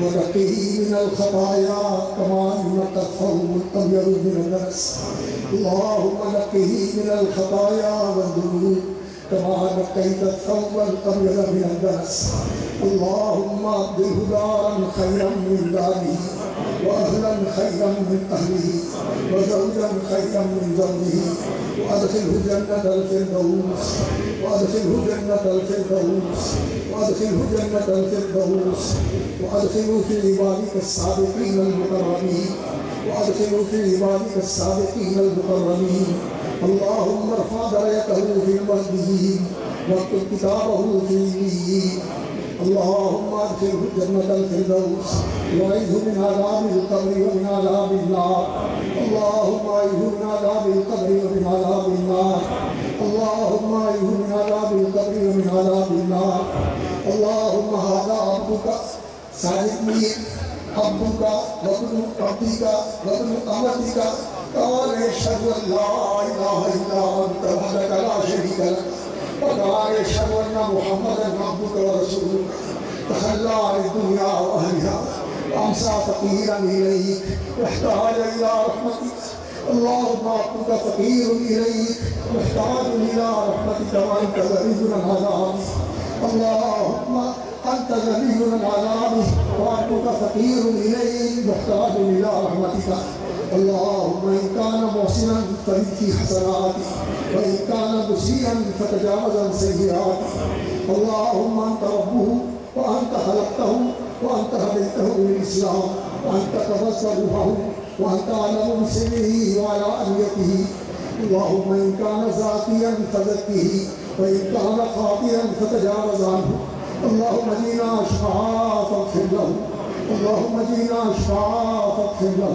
ونقيه من الخطايا كما ينقى الثوب الأبيض من الدنس। اللهم نقيه من الخطايا والذنوب كما نقيت الثوب الأبيض من الدنس. اللهم أبدله دارا خيرا من داره وأهلا خيرا من أهله وزوجا خيرا من زوجه وأدخله جنة الفردوس وأدخله جنة الفردوس وأدخله جنة الفردوس وأدخله في عبادك الصادقين المقربين وأدخله في عبادك الصادقين المقربين. اللهم ارفع درجته في المهديين واكتب كتابه في العليين. اللهم أدخله جنة الفردوس وأعذه من عذاب القبر ومن عذاب النار. اللهم أعذه من عذاب القبر ومن عذاب النار. اللهم أعذه من عذاب القبر ومن عذاب النار. اللهم هذا عبدك صادقني عبدك وابن عبدك وابن أمتك قال يشهد أن لا إله إلا أنت وحدك لا شريك لك وقال يشهد أن محمدا عبدك ورسولك تخلى عن الدنيا وأهلها وأمسى فقيرا إليك واحتاج إلى رحمتك. اللهم عبدك فقير إليك محتاج إلى رحمتك وأنت غني عن عذابك. اللهم أنت غني عن عذابك وعبدك فقير إليك محتاج إلى رحمتك. اللهم إن كان محسنا فزد في حسناته وإن كان مسيئا فتجاوز عن سيئاته. اللهم أنت ربه وأنت خلقته وأنت هديته للإسلام وأنت كبست روحه وأنت أعلم بسره وعلانيته. اللهم إن كان زاكيا فزكه وإن كان خاطئا فتجاوز عنه. اللهم جئنا شفعاء فاغفر له. اللهم جئنا شفعاء فاغفر له.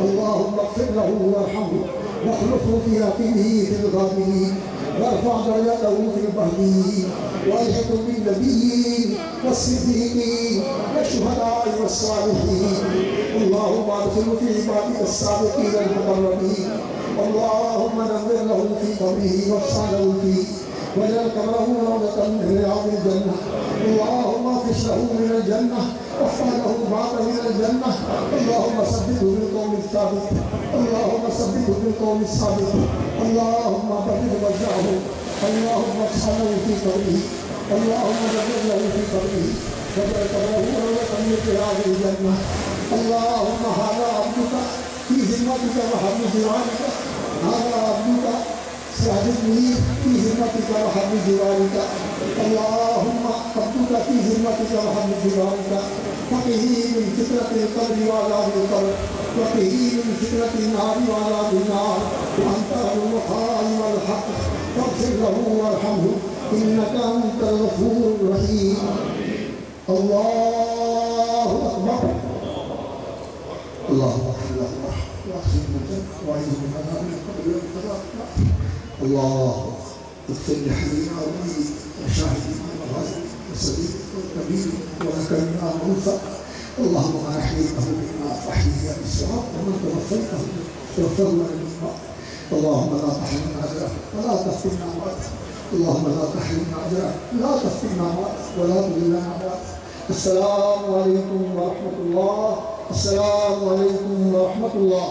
اللهم اغفر له وارحمه واخلفه في عقبه في الغابرين وارفع درجته في المهديين والحقه بالنبيين والصديقين والشهداء والصالحين. اللهم ادخله في عبادك الصادقين المقربين. اللهم نور له في قبره وافسح له فيه واجعل قبره روضة من رياض الجنة. اللهم افرش له من الجنة واحفظ له بعض من الجنة. اللهم ثبته بالقول الثابت. اللهم ثبته بالقول الثابت. اللهم بلغ وجهه. اللهم افسح له في قبره. اللهم بلغ له في قبره واجعل قبره روضة من رياض الجنة. اللهم هذا عبدك في ذمتك وحب جوارك، هذا عبدك ساعدني في ذمتك وحب جوارك، اللهم عبدك في ذمتك وحب جوارك، فقه من فتنة القبر وعذاب القبر، وقه من فتنة النار وعذاب النار، وأنت أهل الحال والحق، فاغفر له وارحمه إنك أنت الغفور الرحيم. الله أكبر. اللهم اغفر له واغفر له واعوذ بك من القبر والعذاب. اللهم اغفر لحينا وميت وشاهدنا وغائب وصديق وكبير وذكرنا وانثى. اللهم من احييته منا فاحيه بالصواب ومن توفيته توفنا بالإيمان. اللهم لا تحرمنا اجره ولا تفتنا بعده. اللهم لا تحرمنا اجره لا تفتنا بعده ولا تضلنا بعده. السلام عليكم ورحمة الله. السلام عليكم ورحمة الله.